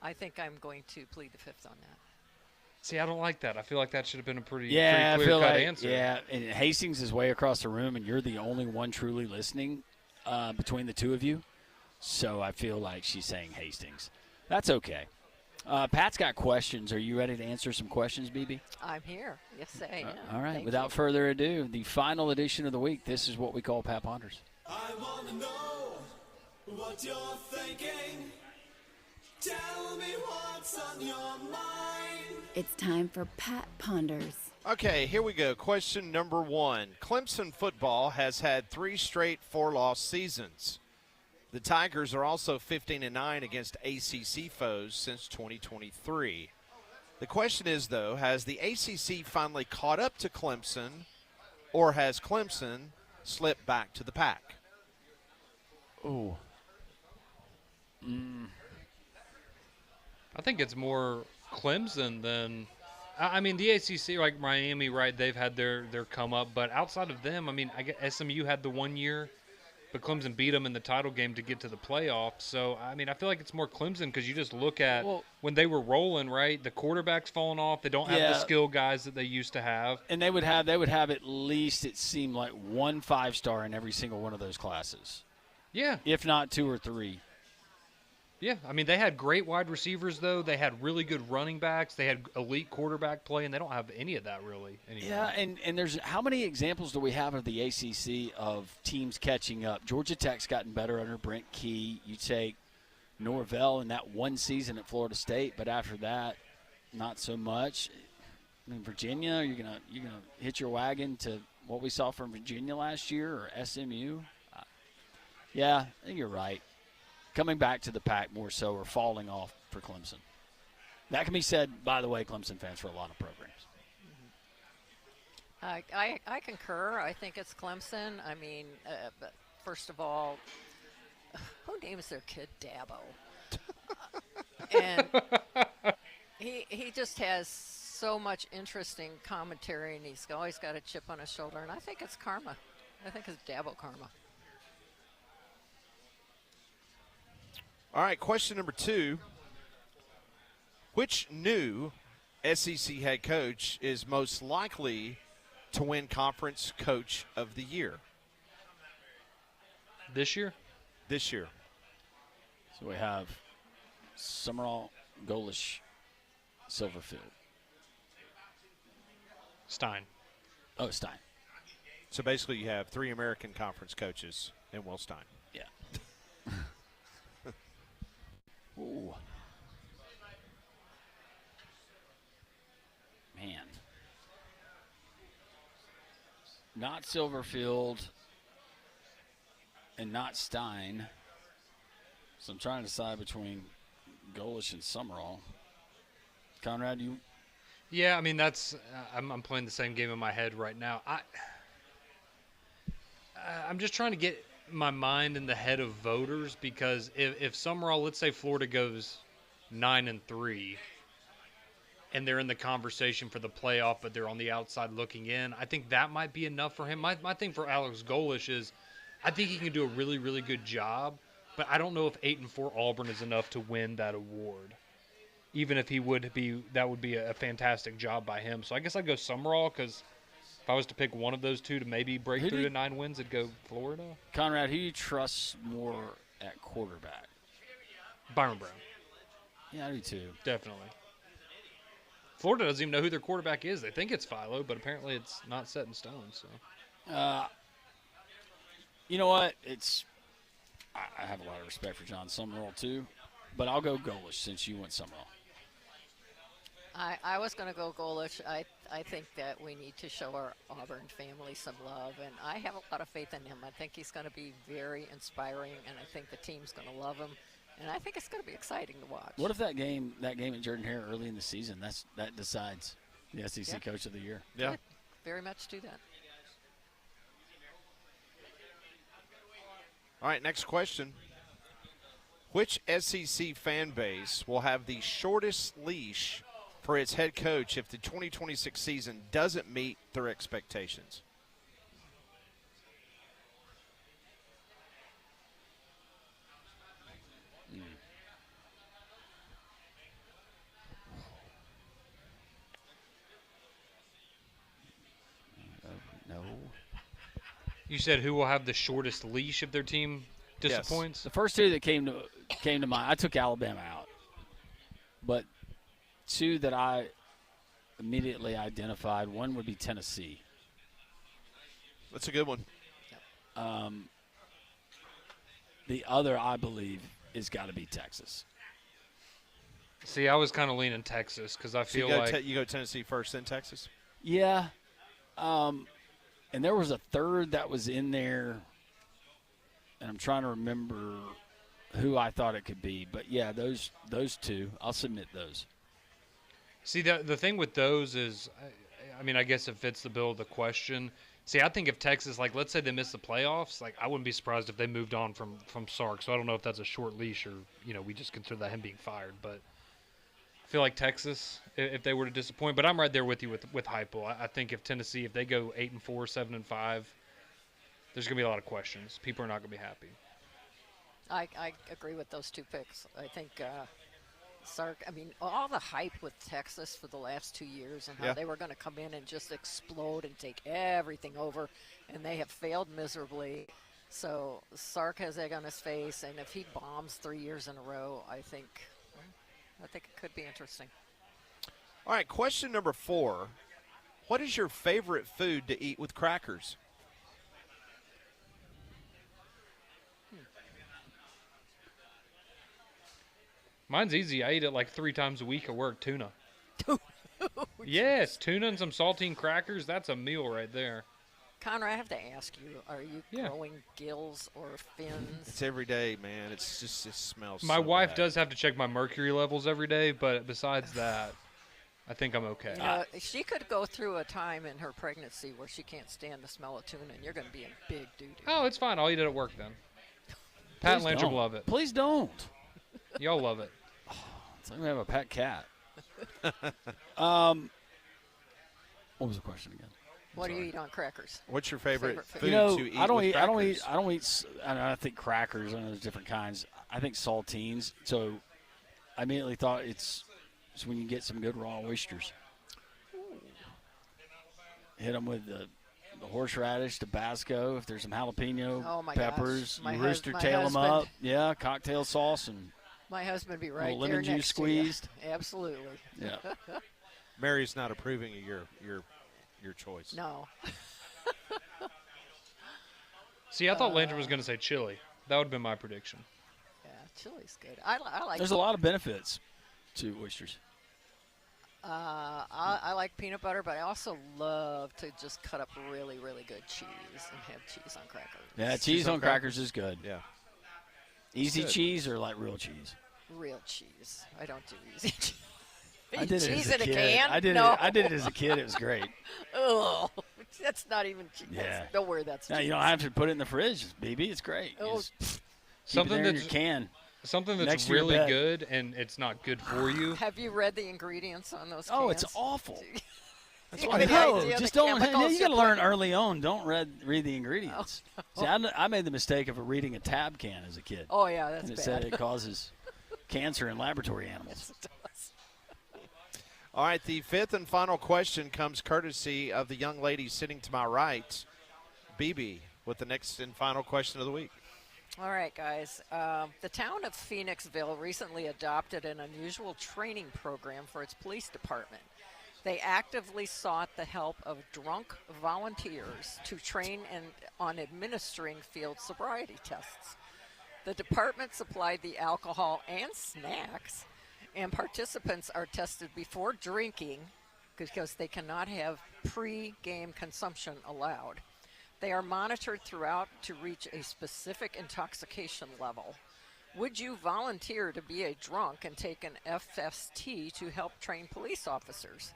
[SPEAKER 5] I think I'm going to plead the fifth on that.
[SPEAKER 6] See, I don't like that. I feel like that should have been a pretty
[SPEAKER 3] I feel
[SPEAKER 6] clear-cut
[SPEAKER 3] like,
[SPEAKER 6] answer.
[SPEAKER 3] Yeah, and Hastings is way across the room, and you're the only one truly listening between the two of you. So I feel like she's saying Hastings. That's okay. Pat's got questions. Are you ready to answer some questions, BeBe?
[SPEAKER 5] I'm here. Yes, I am.
[SPEAKER 3] All right.
[SPEAKER 5] Thank
[SPEAKER 3] Without
[SPEAKER 5] you.
[SPEAKER 3] further ado, the final edition of the week. This is what we call Pat Ponders.
[SPEAKER 7] I want to know what you're thinking. Tell me what's on your mind.
[SPEAKER 8] It's time for Pat Ponders.
[SPEAKER 1] Okay, here we go. Question number 1. Clemson football has had 3 straight 4-loss seasons. The Tigers are also 15-9 against ACC foes since 2023. The question is, though, has the ACC finally caught up to Clemson, or has Clemson slipped back to the pack?
[SPEAKER 3] Oh.
[SPEAKER 6] I think it's more Clemson than – I mean, the ACC, like Miami, right, they've had their come up. But outside of them, I mean, I guess SMU had the 1 year, but Clemson beat them in the title game to get to the playoffs. So, I mean, I feel like it's more Clemson because you just look at when they were rolling, right, the quarterback's falling off. They don't have the skill guys that they used to have.
[SPEAKER 3] And they would have at least, it seemed like, 1 5-star in every single one of those classes.
[SPEAKER 6] Yeah.
[SPEAKER 3] If not 2 or 3.
[SPEAKER 6] Yeah, I mean, they had great wide receivers, though. They had really good running backs. They had elite quarterback play, and they don't have any of that really anymore.
[SPEAKER 3] Yeah, and there's how many examples do we have of the ACC of teams catching up? Georgia Tech's gotten better under Brent Key. You take Norvell in that one season at Florida State, but after that, not so much. I mean, Virginia, you're gonna hit your wagon to what we saw from Virginia last year or SMU. Yeah, I think you're right. Coming back to the pack more so, or falling off for Clemson. That can be said, by the way, Clemson fans, for a lot of programs.
[SPEAKER 5] I concur. I think it's Clemson. I mean, but first of all, who names their kid Dabo? And he just has so much interesting commentary, and he's always got a chip on his shoulder. And I think it's karma. I think it's Dabo karma.
[SPEAKER 1] All right, question number 2. Which new SEC head coach is most likely to win Conference Coach of the Year?
[SPEAKER 6] This year?
[SPEAKER 1] This year.
[SPEAKER 3] So we have Summerall, Golish, Silverfield.
[SPEAKER 6] Stein.
[SPEAKER 3] Oh, Stein.
[SPEAKER 1] So basically you have 3 American Conference coaches and Will Stein.
[SPEAKER 3] Yeah. Ooh. Man. Not Silverfield and not Stein. So I'm trying to decide between Golish and Summerall. Conrad, you?
[SPEAKER 6] Yeah, I mean, that's I'm playing the same game in my head right now. I'm just trying to get my mind in the head of voters, because if Summerall, let's say Florida goes 9-3 and they're in the conversation for the playoff, but they're on the outside looking in, I think that might be enough for him. My thing for Alex Golish is I think he can do a really, really good job, but I don't know if 8-4 Auburn is enough to win that award. Even if he would be, that would be a fantastic job by him. So I guess I'd go Summerall, because if I was to pick one of those two to maybe break through to 9 wins, it'd go Florida.
[SPEAKER 3] Conrad, who do you trust more at quarterback?
[SPEAKER 6] Byron Brown,
[SPEAKER 3] Yeah, I do too.
[SPEAKER 6] definitely. Florida doesn't even know who their quarterback is. They think it's Philo, but apparently it's not set in stone. So
[SPEAKER 3] You know what? I have a lot of respect for John Summerall too, but I'll go Golish since you went Summerall.
[SPEAKER 5] I was going to go Golish. I think that we need to show our Auburn family some love, and I have a lot of faith in him. I think he's going to be very inspiring, and I think the team's going to love him, and I think it's going to be exciting to watch.
[SPEAKER 3] What if that game at Jordan-Hare early in the season, that decides the SEC Coach of the Year?
[SPEAKER 1] Yeah.
[SPEAKER 5] Could very much do that.
[SPEAKER 1] All right, next question. Which SEC fan base will have the shortest leash for its head coach if the 2026 season doesn't meet their expectations?
[SPEAKER 3] No.
[SPEAKER 6] you said who will have the shortest leash if their team disappoints?
[SPEAKER 3] The first two that came to mind, I took Alabama out, but two that I immediately identified, one would be Tennessee.
[SPEAKER 1] That's a good one.
[SPEAKER 3] The other, I believe, is got to be Texas.
[SPEAKER 6] See, I was kind of leaning Texas because I feel like
[SPEAKER 1] you go Tennessee first, then Texas?
[SPEAKER 3] Yeah. And there was a third that was in there, and I'm trying to remember who I thought it could be. But, yeah, those two, I'll submit those.
[SPEAKER 6] See, the thing with those is, I mean, I guess it fits the bill of the question. See, I think if Texas, like, let's say they miss the playoffs, like, I wouldn't be surprised if they moved on from Sark. So I don't know if that's a short leash or, we just consider that him being fired. But I feel like Texas, if they were to disappoint, but I'm right there with you with Heupel. I think if Tennessee, if they go 8-4, 7-5, there's going to be a lot of questions. People are not going to be happy.
[SPEAKER 5] I agree with those two picks. I think Sark, I mean, all the hype with Texas for the last 2 years and how they were going to come in and just explode and take everything over, and they have failed miserably. So Sark has egg on his face, and if he bombs 3 years in a row, I think it could be interesting.
[SPEAKER 1] All right, question number 4. What is your favorite food to eat with crackers?
[SPEAKER 6] Mine's easy. I eat it like 3 times a week at work, tuna. Yes, tuna and some saltine crackers. That's a meal right there.
[SPEAKER 5] Connor, I have to ask you, are you growing gills or fins?
[SPEAKER 1] It's every day, man. It smells
[SPEAKER 6] My
[SPEAKER 1] so
[SPEAKER 6] wife
[SPEAKER 1] bad.
[SPEAKER 6] does have to check my mercury levels every day, but besides that, I think I'm okay.
[SPEAKER 5] She could go through a time in her pregnancy where she can't stand the smell of tuna, and you're going to be in big doo-doo.
[SPEAKER 6] Oh, it's fine. I'll eat it at work then. Pat and Landrum love it.
[SPEAKER 3] Please don't.
[SPEAKER 6] Y'all love it.
[SPEAKER 3] It's like we have a pet cat. What was the question again?
[SPEAKER 5] What do you eat on crackers?
[SPEAKER 1] What's your favorite food
[SPEAKER 3] to
[SPEAKER 1] eat
[SPEAKER 3] I don't
[SPEAKER 1] with
[SPEAKER 3] eat.
[SPEAKER 1] crackers?
[SPEAKER 3] I don't eat. I think crackers. I know there's different kinds. I think saltines. So I immediately thought it's when you get some good raw oysters. Hit them with the horseradish, Tabasco. If there's some jalapeno peppers,
[SPEAKER 5] gosh.
[SPEAKER 3] you rooster tail them up. Yeah, cocktail sauce and
[SPEAKER 5] my husband would be right there
[SPEAKER 3] lemon juice
[SPEAKER 5] next
[SPEAKER 3] squeezed.
[SPEAKER 5] To you. Absolutely.
[SPEAKER 3] Yeah.
[SPEAKER 1] Mary's not approving of your choice.
[SPEAKER 5] No.
[SPEAKER 6] See, I thought Landrum was going to say chili. That would have been my prediction.
[SPEAKER 5] Yeah, chili's good. I like.
[SPEAKER 3] There's a lot of benefits to oysters.
[SPEAKER 5] I like peanut butter, but I also love to just cut up really, really good cheese and have cheese on crackers.
[SPEAKER 3] Yeah, cheese on crackers is good.
[SPEAKER 1] Yeah.
[SPEAKER 3] Easy cheese or like real cheese?
[SPEAKER 5] Real cheese. I don't do easy cheese.
[SPEAKER 3] I did
[SPEAKER 5] cheese
[SPEAKER 3] it as
[SPEAKER 5] in
[SPEAKER 3] a
[SPEAKER 5] a
[SPEAKER 3] kid.
[SPEAKER 5] can?
[SPEAKER 3] I did
[SPEAKER 5] No.
[SPEAKER 3] it. I did it as a kid. It was great.
[SPEAKER 5] Oh, that's not even cheese.
[SPEAKER 3] Yeah.
[SPEAKER 5] Don't worry, that's
[SPEAKER 3] Now
[SPEAKER 5] cheese.
[SPEAKER 3] you don't have to put it in the fridge, BeBe. It's great. You
[SPEAKER 5] Oh.
[SPEAKER 3] just keep
[SPEAKER 6] Something
[SPEAKER 3] it there in
[SPEAKER 6] that's
[SPEAKER 3] your can.
[SPEAKER 6] Something
[SPEAKER 3] Next
[SPEAKER 6] that's
[SPEAKER 3] to your
[SPEAKER 6] really
[SPEAKER 3] bed.
[SPEAKER 6] good and it's not good for you.
[SPEAKER 5] Have you read the ingredients on those
[SPEAKER 3] Oh,
[SPEAKER 5] cans?
[SPEAKER 3] it's awful.
[SPEAKER 5] That's
[SPEAKER 3] I know. Just don't. You got to learn early on. Don't read the ingredients. See, I made the mistake of reading a tab can as a kid.
[SPEAKER 5] Oh, yeah, that's
[SPEAKER 3] and it
[SPEAKER 5] bad.
[SPEAKER 3] said it causes cancer in laboratory animals.
[SPEAKER 5] It does.
[SPEAKER 1] All right, the 5th and final question comes courtesy of the young lady sitting to my right, BeBe, with the next and final question of the week.
[SPEAKER 5] All right, guys. The town of Phoenixville recently adopted an unusual training program for its police department. They actively sought the help of drunk volunteers to train on administering field sobriety tests. The department supplied the alcohol and snacks, and participants are tested before drinking because they cannot have pre-game consumption allowed. They are monitored throughout to reach a specific intoxication level. Would you volunteer to be a drunk and take an FST to help train police officers?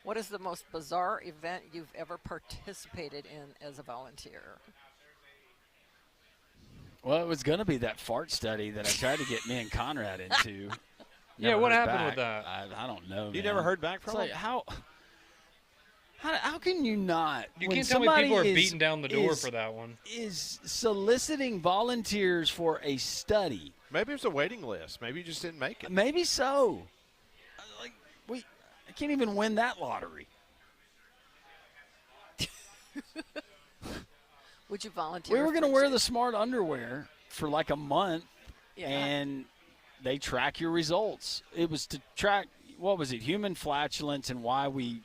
[SPEAKER 5] What is the most bizarre event you've ever participated in as a volunteer?
[SPEAKER 3] Well, it was going to be that fart study that I tried to get me and Conrad into.
[SPEAKER 6] Yeah,
[SPEAKER 3] Never
[SPEAKER 6] what
[SPEAKER 3] heard
[SPEAKER 6] happened with
[SPEAKER 3] back.
[SPEAKER 6] that?
[SPEAKER 3] I don't know.
[SPEAKER 1] You
[SPEAKER 3] man.
[SPEAKER 1] never heard back from
[SPEAKER 3] It's like,
[SPEAKER 1] him?
[SPEAKER 3] how can you not?
[SPEAKER 6] You
[SPEAKER 3] when
[SPEAKER 6] can't tell me
[SPEAKER 3] somebody
[SPEAKER 6] people are
[SPEAKER 3] is-
[SPEAKER 6] beating down the door
[SPEAKER 3] is-
[SPEAKER 6] for that one.
[SPEAKER 3] Is soliciting volunteers for a study.
[SPEAKER 1] Maybe it's a waiting list. Maybe you just didn't make it.
[SPEAKER 3] Maybe so. Like I can't even win that lottery.
[SPEAKER 5] Would you volunteer?
[SPEAKER 3] We were going to
[SPEAKER 5] for
[SPEAKER 3] wear
[SPEAKER 5] exam-
[SPEAKER 3] the smart underwear for like a month,
[SPEAKER 5] Yeah.
[SPEAKER 3] and they track your results. It was to track, what was it, human flatulence and why we.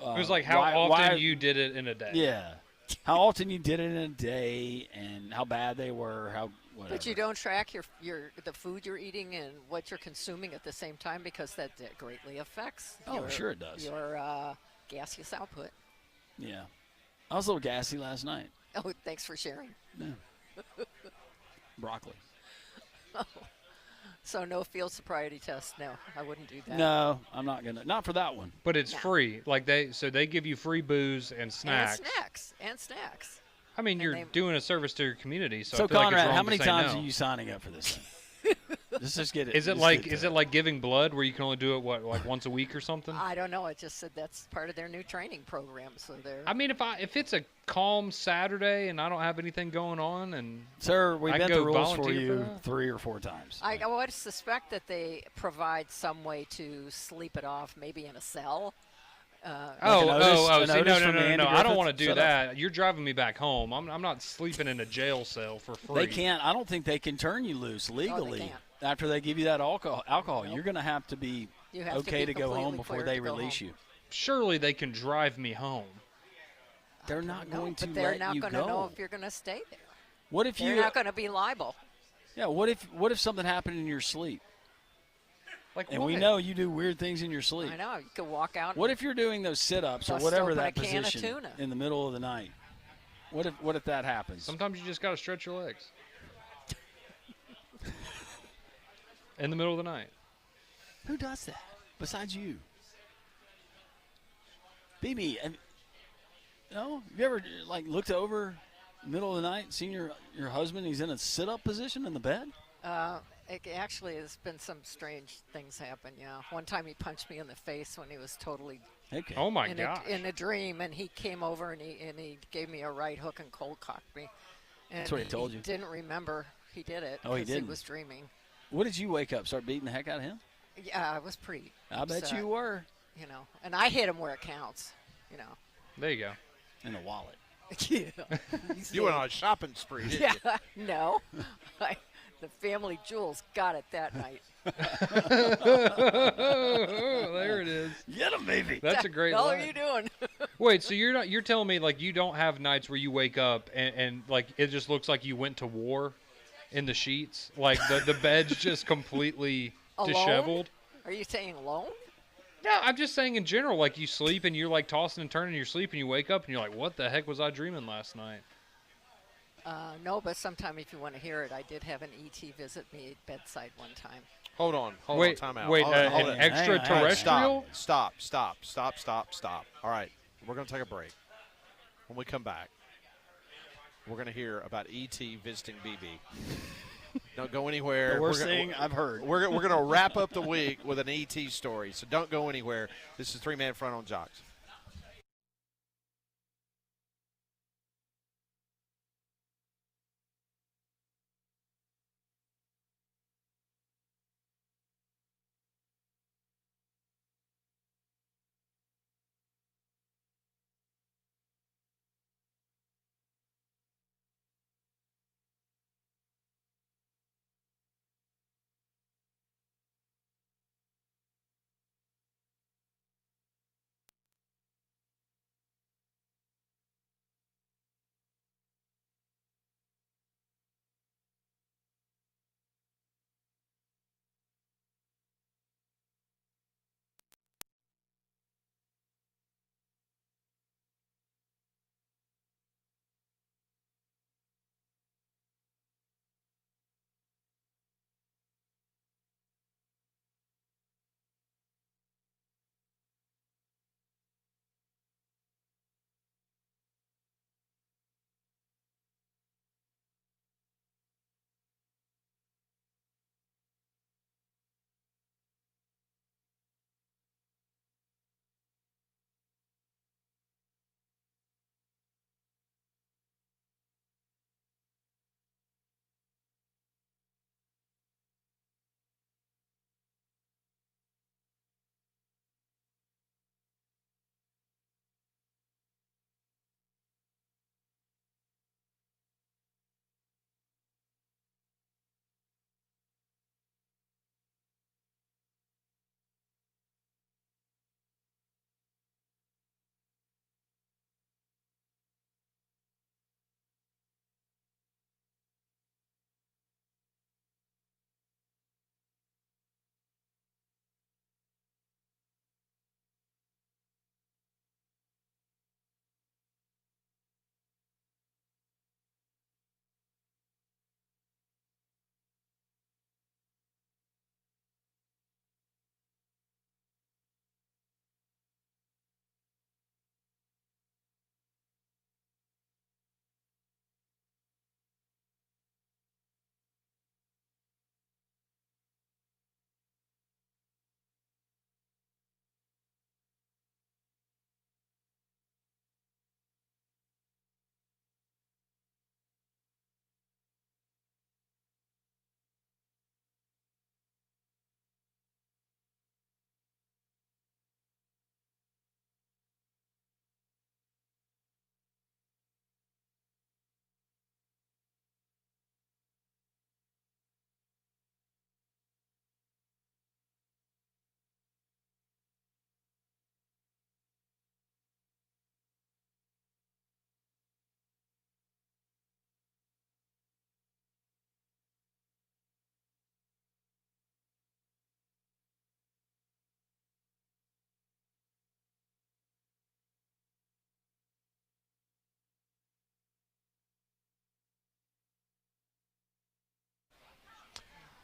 [SPEAKER 6] It was like how often you did it in a day.
[SPEAKER 3] Yeah. How often you did it in a day and how bad they were, how whatever.
[SPEAKER 5] But you don't track the food you're eating and what you're consuming at the same time because that greatly affects.
[SPEAKER 3] Oh, sure it does.
[SPEAKER 5] Your gaseous output.
[SPEAKER 3] Yeah. I was a little gassy last night.
[SPEAKER 5] Oh, thanks for sharing.
[SPEAKER 3] Yeah. Broccoli.
[SPEAKER 5] So no field sobriety test. No, I wouldn't do that.
[SPEAKER 3] No, I'm not going to. Not for that one.
[SPEAKER 6] But it's
[SPEAKER 5] No.
[SPEAKER 6] free. Like they give you free booze and snacks.
[SPEAKER 5] And snacks.
[SPEAKER 6] I mean, you're
[SPEAKER 5] they-
[SPEAKER 6] doing a service to your community. So,
[SPEAKER 3] So
[SPEAKER 6] I feel like it's
[SPEAKER 3] Conrad,
[SPEAKER 6] wrong
[SPEAKER 3] how
[SPEAKER 6] to
[SPEAKER 3] many
[SPEAKER 6] say
[SPEAKER 3] times
[SPEAKER 6] no.
[SPEAKER 3] are you signing up for this thing? Let's just get it.
[SPEAKER 6] Is it
[SPEAKER 3] just
[SPEAKER 6] like
[SPEAKER 3] get
[SPEAKER 6] is
[SPEAKER 3] to
[SPEAKER 6] it like giving blood where you can only do it like once a week or something?
[SPEAKER 5] I don't know. It just said that's part of their new training program. So they're.
[SPEAKER 6] I mean, if it's a calm Saturday and I don't have anything going on, and
[SPEAKER 3] Sir, we
[SPEAKER 6] I
[SPEAKER 3] bent
[SPEAKER 6] can
[SPEAKER 3] the
[SPEAKER 6] go
[SPEAKER 3] rules for
[SPEAKER 6] volunteer for
[SPEAKER 3] you
[SPEAKER 6] that?
[SPEAKER 3] 3 or 4 times.
[SPEAKER 5] I would suspect that they provide some way to sleep it off, maybe in a cell.
[SPEAKER 3] a notice-
[SPEAKER 6] See,
[SPEAKER 3] a
[SPEAKER 6] no,
[SPEAKER 3] notice from
[SPEAKER 6] no,
[SPEAKER 3] Andy
[SPEAKER 6] I don't
[SPEAKER 3] Griffith?
[SPEAKER 6] want to do
[SPEAKER 3] Shut up.
[SPEAKER 6] that. You're driving me back home. I'm not sleeping in a jail cell for free.
[SPEAKER 3] They can't. I don't think they can turn you loose legally
[SPEAKER 5] can't.
[SPEAKER 3] after they give you that alcohol. You're going to have to be
[SPEAKER 5] You have
[SPEAKER 3] okay
[SPEAKER 5] to, be
[SPEAKER 3] to go home
[SPEAKER 5] completely
[SPEAKER 3] before
[SPEAKER 5] cleared
[SPEAKER 3] they
[SPEAKER 5] to go
[SPEAKER 3] release
[SPEAKER 5] home.
[SPEAKER 3] you.
[SPEAKER 6] Surely they can drive me home.
[SPEAKER 3] They're not
[SPEAKER 5] No,
[SPEAKER 3] going to
[SPEAKER 5] but they're
[SPEAKER 3] let
[SPEAKER 5] not
[SPEAKER 3] you
[SPEAKER 5] going
[SPEAKER 3] go.
[SPEAKER 5] to know if you're going to stay there.
[SPEAKER 3] What if
[SPEAKER 5] They're
[SPEAKER 3] you?
[SPEAKER 5] not going to be liable.
[SPEAKER 3] Yeah. What if something happened in your sleep?
[SPEAKER 6] Like
[SPEAKER 3] And
[SPEAKER 6] what?
[SPEAKER 3] we know you do weird things in your sleep.
[SPEAKER 5] I know. You could walk out.
[SPEAKER 3] What if you're doing those sit-ups or
[SPEAKER 5] Bust
[SPEAKER 3] whatever
[SPEAKER 5] open
[SPEAKER 3] that
[SPEAKER 5] a can of
[SPEAKER 3] position
[SPEAKER 5] tuna.
[SPEAKER 3] in the middle of the night? What if that happens?
[SPEAKER 6] Sometimes you just gotta stretch your legs in the middle of the night.
[SPEAKER 3] Who does that besides you? BeBe, no? Have you ever looked over middle of the night, seen your husband? He's in a sit-up position in the bed.
[SPEAKER 5] It actually has been some strange things happen. Yeah. One time he punched me in the face when he was totally
[SPEAKER 3] Okay.
[SPEAKER 6] Oh my
[SPEAKER 5] in
[SPEAKER 6] gosh!
[SPEAKER 5] a dream, and he came over and he gave me a right hook and cold cocked me. And
[SPEAKER 3] That's what he told you.
[SPEAKER 5] Didn't remember he did it.
[SPEAKER 3] Oh, he
[SPEAKER 5] 'cause
[SPEAKER 3] didn't.
[SPEAKER 5] He was dreaming.
[SPEAKER 3] What did you wake up? Start beating the heck out of him?
[SPEAKER 5] Yeah, I was pretty.
[SPEAKER 3] I bet
[SPEAKER 5] upset,
[SPEAKER 3] you were.
[SPEAKER 5] You know, and I hit him where it counts. You know.
[SPEAKER 6] There you go.
[SPEAKER 3] In a wallet.
[SPEAKER 5] Yeah.
[SPEAKER 1] You went on a shopping spree, didn't you?
[SPEAKER 5] Yeah. No. The family jewels got it that night.
[SPEAKER 6] There it is.
[SPEAKER 3] Get him, baby.
[SPEAKER 6] That's a great
[SPEAKER 5] What the hell
[SPEAKER 6] line.
[SPEAKER 5] are you doing?
[SPEAKER 6] Wait, so you're telling me like you don't have nights where you wake up and like it just looks like you went to war in the sheets, like the bed's just completely
[SPEAKER 5] Alone?
[SPEAKER 6] disheveled.
[SPEAKER 5] Are you saying alone?
[SPEAKER 6] No, I'm just saying in general, like you sleep and you're like tossing and turning in your sleep and you wake up and you're like, what the heck was I dreaming last night?
[SPEAKER 5] No, but sometime if you want to hear it, I did have an ET visit me at bedside one time.
[SPEAKER 1] Hold on,
[SPEAKER 6] Wait,
[SPEAKER 1] time out.
[SPEAKER 6] wait,
[SPEAKER 1] Hold on, hold
[SPEAKER 6] an
[SPEAKER 1] on.
[SPEAKER 6] extraterrestrial?
[SPEAKER 1] Stop. All right, we're going to take a break. When we come back, we're going to hear about E.T. visiting BeBe. Don't go anywhere.
[SPEAKER 3] The worst
[SPEAKER 1] We're gonna-
[SPEAKER 3] thing I've heard.
[SPEAKER 1] We're going to wrap up the week with an E.T. story, so don't go anywhere. This is Three Man Front on Jocks.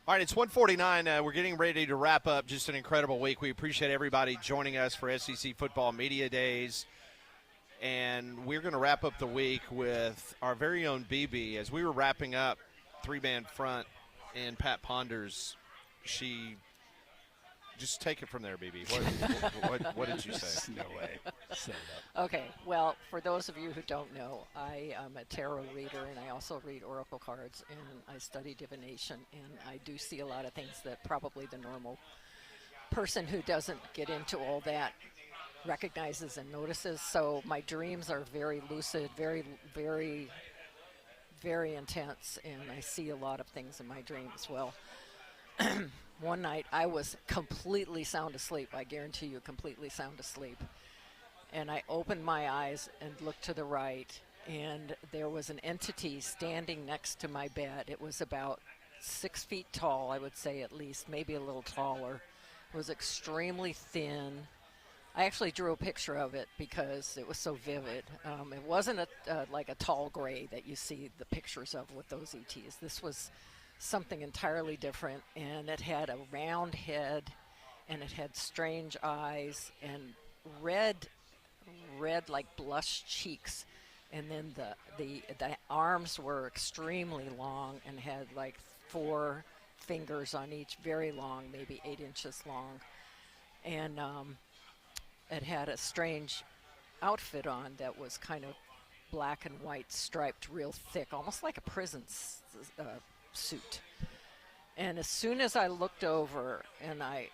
[SPEAKER 1] All right, it's 1:49. We're getting ready to wrap up. Just an incredible week. We appreciate everybody joining us for SEC Football Media Days. And we're going to wrap up the week with our very own BeBe. As we were wrapping up three-man front and Pat Ponders, she – just take it from there, BeBe. What did you say?
[SPEAKER 3] No way. Set it
[SPEAKER 5] Okay, well, for those of you who don't know, I am a tarot reader, and I also read oracle cards, and I study divination, and I do see a lot of things that probably the normal person who doesn't get into all that recognizes and notices. So my dreams are very lucid, very, very, very intense, and I see a lot of things in my dreams. Well, one night I was completely sound asleep. I guarantee you, completely sound asleep. And I opened my eyes and looked to the right, and there was an entity standing next to my bed. It was about 6 feet tall, I would say, at least, maybe a little taller. It was extremely thin. I actually drew a picture of it because it was so vivid. It wasn't like a tall gray that you see the pictures of with those ETs. This was something entirely different, and it had a round head, and it had strange eyes, and red like blush cheeks, and then the arms were extremely long and had like 4 fingers on each, very long, maybe 8 inches long, and it had a strange outfit on that was kind of black and white striped, real thick, almost like a prison suit. And as soon as I looked over and I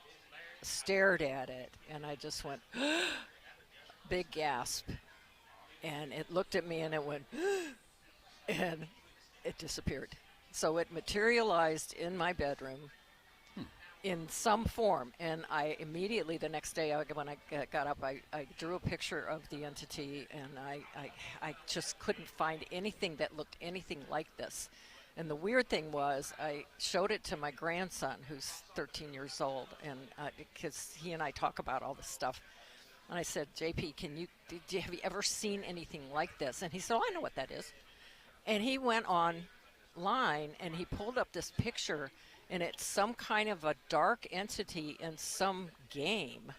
[SPEAKER 5] stared at it, and I just went big gasp, and it looked at me and it went and it disappeared. So it materialized in my bedroom in some form, and I immediately the next day when I got up, I drew a picture of the entity, and I just couldn't find anything that looked anything like this. And the weird thing was, I showed it to my grandson, who's 13 years old, and because he and I talk about all this stuff. And I said, JP, have you ever seen anything like this? And he said, oh, I know what that is. And he went online, and he pulled up this picture, and it's some kind of a dark entity in some game,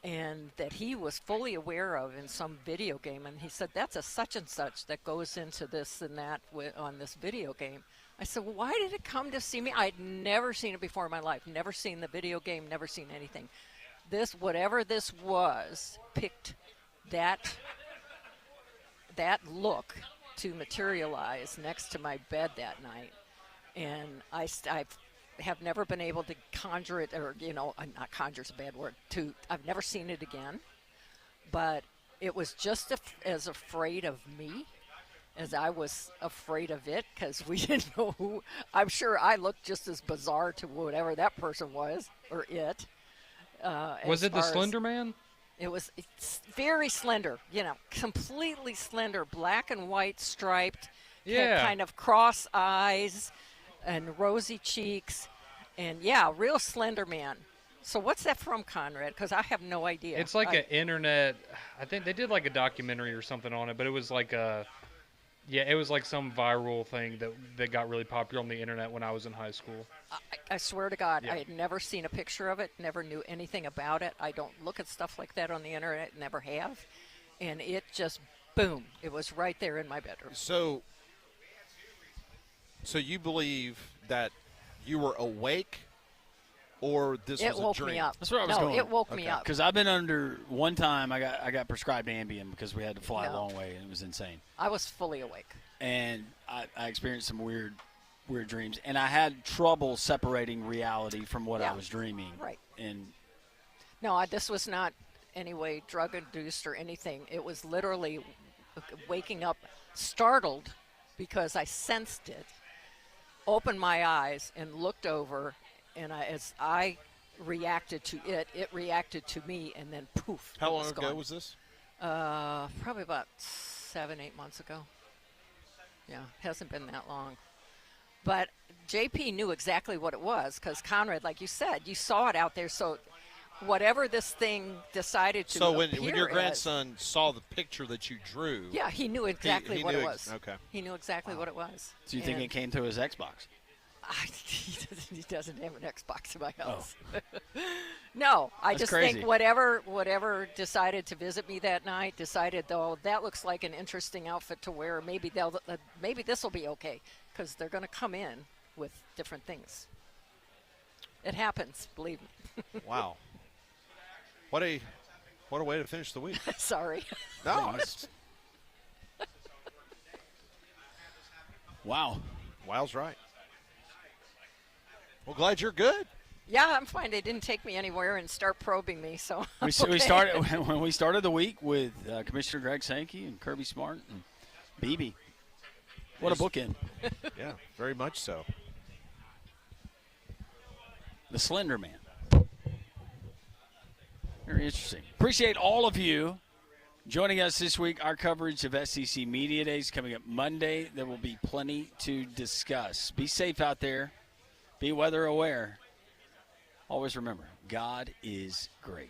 [SPEAKER 5] and that he was fully aware of in some video game. And he said, that's a such and such that goes into this and that on this video game. I said, well, why did it come to see me? I'd never seen it before in my life, never seen the video game, never seen anything. This, whatever this was, picked that look to materialize next to my bed that night. And I have never been able to conjure it, or, not conjure is a bad word, I've never seen it again. But it was just as afraid of me as I was afraid of it, because we didn't know who. I'm sure I looked just as bizarre to whatever that person was, or it.
[SPEAKER 6] Was it the Slender Man?
[SPEAKER 5] It's very slender, completely slender, black and white striped,
[SPEAKER 6] Yeah.
[SPEAKER 5] had kind of cross eyes and rosy cheeks, and real slender man. So what's that from, Conrad? Because I have no idea.
[SPEAKER 6] It's like an internet. I think they did like a documentary or something on it, but it was like it was like some viral thing that got really popular on the internet when I was in high school.
[SPEAKER 5] I swear to God,
[SPEAKER 6] Yeah.
[SPEAKER 5] I had never seen a picture of it, never knew anything about it. I don't look at stuff like that on the internet, never have. And it just, boom, it was right there in my bedroom.
[SPEAKER 1] So you believe that you were awake, or this
[SPEAKER 5] It
[SPEAKER 1] was a
[SPEAKER 5] woke
[SPEAKER 1] dream?
[SPEAKER 5] me up.
[SPEAKER 3] That's where I was
[SPEAKER 5] no,
[SPEAKER 3] going.
[SPEAKER 5] it woke me up.
[SPEAKER 3] Because I've been under one time. I got prescribed Ambien because we had to fly a
[SPEAKER 5] No.
[SPEAKER 3] long way, and it was insane.
[SPEAKER 5] I was fully awake.
[SPEAKER 3] And I experienced some weird dreams, and I had trouble separating reality from what I was dreaming.
[SPEAKER 5] Right.
[SPEAKER 3] And
[SPEAKER 5] No, this was not any way drug-induced or anything. It was literally waking up startled because I sensed it, opened my eyes, and looked over, and as I reacted to it, it reacted to me, and then poof.
[SPEAKER 1] How
[SPEAKER 5] it
[SPEAKER 1] long
[SPEAKER 5] was
[SPEAKER 1] ago
[SPEAKER 5] gone.
[SPEAKER 1] was this?
[SPEAKER 5] Probably about 7-8 months ago. Yeah, hasn't been that long. But JP knew exactly what it was, because Conrad, like you said, you saw it out there. So whatever this thing decided to
[SPEAKER 1] So when
[SPEAKER 5] appear
[SPEAKER 1] your
[SPEAKER 5] as-
[SPEAKER 1] grandson saw the picture that you drew,
[SPEAKER 5] he knew exactly
[SPEAKER 1] he
[SPEAKER 5] what
[SPEAKER 1] knew
[SPEAKER 5] it was.
[SPEAKER 1] okay.
[SPEAKER 5] He knew exactly what it was.
[SPEAKER 3] so you think
[SPEAKER 5] And
[SPEAKER 3] it came to his Xbox?
[SPEAKER 5] He doesn't have an Xbox in my house. No, I
[SPEAKER 3] That's
[SPEAKER 5] just
[SPEAKER 3] crazy.
[SPEAKER 5] think whatever decided to visit me that night decided, though, that looks like an interesting outfit to wear. Maybe maybe this will be okay, because they're going to come in with different things. It happens, believe me.
[SPEAKER 1] Wow. What a way to finish the week.
[SPEAKER 5] Sorry.
[SPEAKER 1] No, it's,
[SPEAKER 3] Wow.
[SPEAKER 1] Wow's right. Well, glad you're good.
[SPEAKER 5] Yeah, I'm fine. They didn't take me anywhere and start probing me, so
[SPEAKER 3] We
[SPEAKER 5] okay.
[SPEAKER 3] started when we started the week with Commissioner Greg Sankey and Kirby Smart and BeBe. What a bookend.
[SPEAKER 1] Yeah, very much so.
[SPEAKER 3] The Slender Man. Very interesting. Appreciate all of you joining us this week. Our coverage of SEC Media Days coming up Monday. There will be plenty to discuss. Be safe out there. Be weather aware. Always remember, God is great.